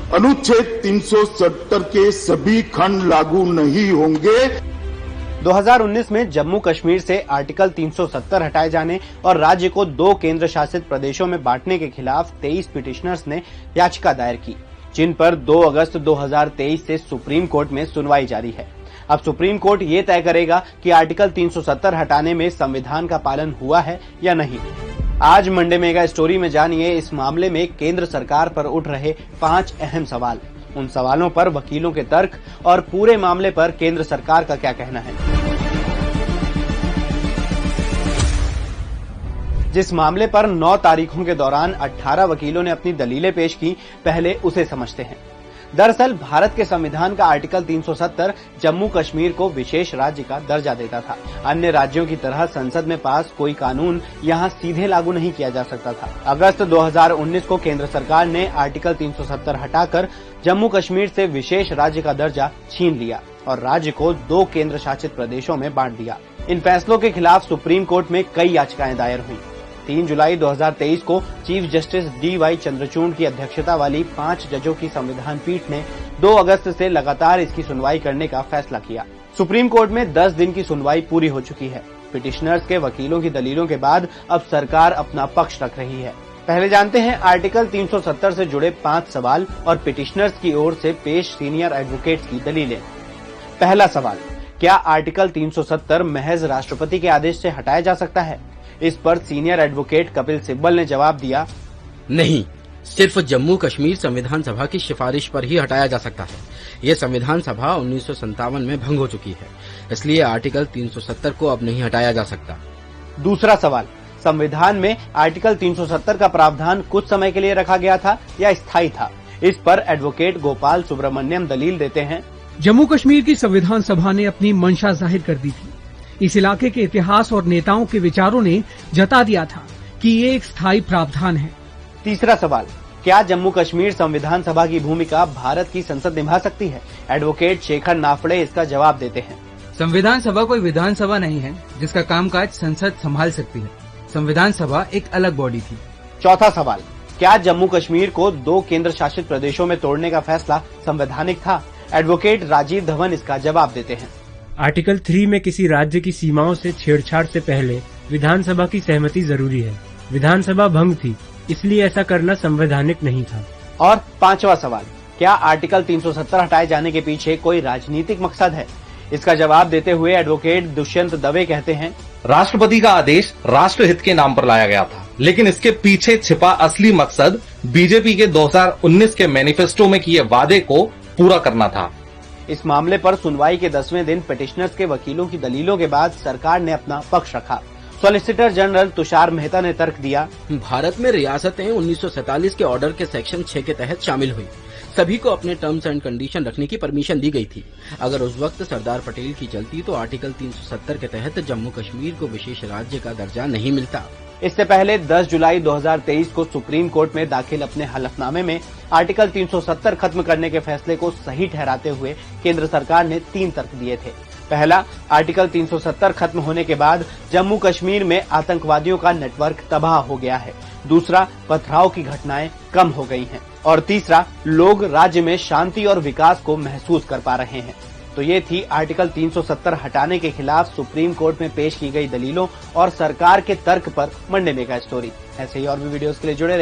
अनुच्छेद 370 के सभी खंड लागू नहीं होंगे। 2019 में जम्मू कश्मीर से आर्टिकल 370 हटाए जाने और राज्य को 2 केंद्र शासित प्रदेशों में बांटने के खिलाफ 23 पिटिशनर्स ने याचिका दायर की, जिन पर 2 अगस्त 2023 से सुप्रीम कोर्ट में सुनवाई जारी है। अब सुप्रीम कोर्ट ये तय करेगा कि आर्टिकल 370 हटाने में संविधान का पालन हुआ है या नहीं। आज मंडे मेगा स्टोरी में जानिए इस मामले में केंद्र सरकार पर उठ रहे 5 अहम सवाल, उन सवालों पर वकीलों के तर्क और पूरे मामले पर केंद्र सरकार का क्या कहना है। जिस मामले पर 9 तारीखों के दौरान 18 वकीलों ने अपनी दलीलें पेश की, पहले उसे समझते हैं। दरअसल भारत के संविधान का आर्टिकल 370 जम्मू कश्मीर को विशेष राज्य का दर्जा देता था। अन्य राज्यों की तरह संसद में पास कोई कानून यहां सीधे लागू नहीं किया जा सकता था। अगस्त 2019 को केंद्र सरकार ने आर्टिकल 370 हटाकर जम्मू कश्मीर से विशेष राज्य का दर्जा छीन लिया और राज्य को 2 केंद्र शासित प्रदेशों में बांट दिया। इन फैसलों के खिलाफ सुप्रीम कोर्ट में कई याचिकाएं दायर हुई। 3 जुलाई 2023 को चीफ जस्टिस DY चंद्रचूड़ की अध्यक्षता वाली 5 जजों की संविधान पीठ ने 2 अगस्त से लगातार इसकी सुनवाई करने का फैसला किया। सुप्रीम कोर्ट में 10 दिन की सुनवाई पूरी हो चुकी है। पिटिशनर्स के वकीलों की दलीलों के बाद अब सरकार अपना पक्ष रख रही है। पहले जानते हैं आर्टिकल 370 से जुड़े 5 सवाल और पिटिशनर्स की ओर से पेश सीनियर एडवोकेट्स की दलीलें। पहला सवाल, क्या आर्टिकल 370 महज राष्ट्रपति के आदेश से हटाया जा सकता है? इस पर सीनियर एडवोकेट कपिल सिब्बल ने जवाब दिया, नहीं, सिर्फ जम्मू कश्मीर संविधान सभा की सिफारिश पर ही हटाया जा सकता है। ये संविधान सभा 1957 में भंग हो चुकी है, इसलिए आर्टिकल 370 को अब नहीं हटाया जा सकता। दूसरा सवाल, संविधान में आर्टिकल 370 का प्रावधान कुछ समय के लिए रखा गया था या स्थायी था? इस पर एडवोकेट गोपाल सुब्रमण्यम दलील देते हैं, जम्मू कश्मीर की संविधान सभा ने अपनी मंशा जाहिर कर दी थी। इस इलाके के इतिहास और नेताओं के विचारों ने जता दिया था कि ये एक स्थायी प्रावधान है। तीसरा सवाल, क्या जम्मू कश्मीर संविधान सभा की भूमिका भारत की संसद निभा सकती है? एडवोकेट शेखर नाफड़े इसका जवाब देते हैं, संविधान सभा कोई विधानसभा नहीं है जिसका कामकाज संसद संभाल सकती है। संविधान सभा एक अलग बॉडी थी। चौथा सवाल, क्या जम्मू कश्मीर को 2 केंद्र शासित प्रदेशों में तोड़ने का फैसला संवैधानिक था? एडवोकेट राजीव धवन इसका जवाब देते हैं, आर्टिकल 3 में किसी राज्य की सीमाओं से छेड़छाड़ से पहले विधानसभा की सहमति जरूरी है। विधानसभा भंग थी, इसलिए ऐसा करना संवैधानिक नहीं था। और 5वां सवाल, क्या आर्टिकल 370 हटाए जाने के पीछे कोई राजनीतिक मकसद है? इसका जवाब देते हुए एडवोकेट दुष्यंत दवे कहते हैं, राष्ट्रपति का आदेश राष्ट्रहित के नाम पर लाया गया था, लेकिन इसके पीछे छिपा असली मकसद बीजेपी के 2019 के मैनिफेस्टो में किए वादे को पूरा करना था। इस मामले पर सुनवाई के 10वें दिन पिटिशनर्स के वकीलों की दलीलों के बाद सरकार ने अपना पक्ष रखा। सॉलिसिटर जनरल तुषार मेहता ने तर्क दिया, भारत में रियासतें 1947 के ऑर्डर के सेक्शन 6 के तहत शामिल हुई। सभी को अपने टर्म्स एंड कंडीशन रखने की परमिशन दी गई थी। अगर उस वक्त सरदार पटेल की चलती तो आर्टिकल 370 के तहत जम्मू कश्मीर को विशेष राज्य का दर्जा नहीं मिलता। इससे पहले 10 जुलाई 2023 को सुप्रीम कोर्ट में दाखिल अपने हलफनामे में आर्टिकल 370 खत्म करने के फैसले को सही ठहराते हुए केंद्र सरकार ने 3 तर्क दिए थे। पहला, आर्टिकल 370 खत्म होने के बाद जम्मू कश्मीर में आतंकवादियों का नेटवर्क तबाह हो गया है। दूसरा, पथराव की घटनाएं कम हो गई हैं। और तीसरा, लोग राज्य में शांति और विकास को महसूस कर पा रहे हैं। तो ये थी आर्टिकल 370 हटाने के खिलाफ सुप्रीम कोर्ट में पेश की गई दलीलों और सरकार के तर्क पर मंडे मेगा स्टोरी। ऐसे ही और भी वीडियोस के लिए जुड़े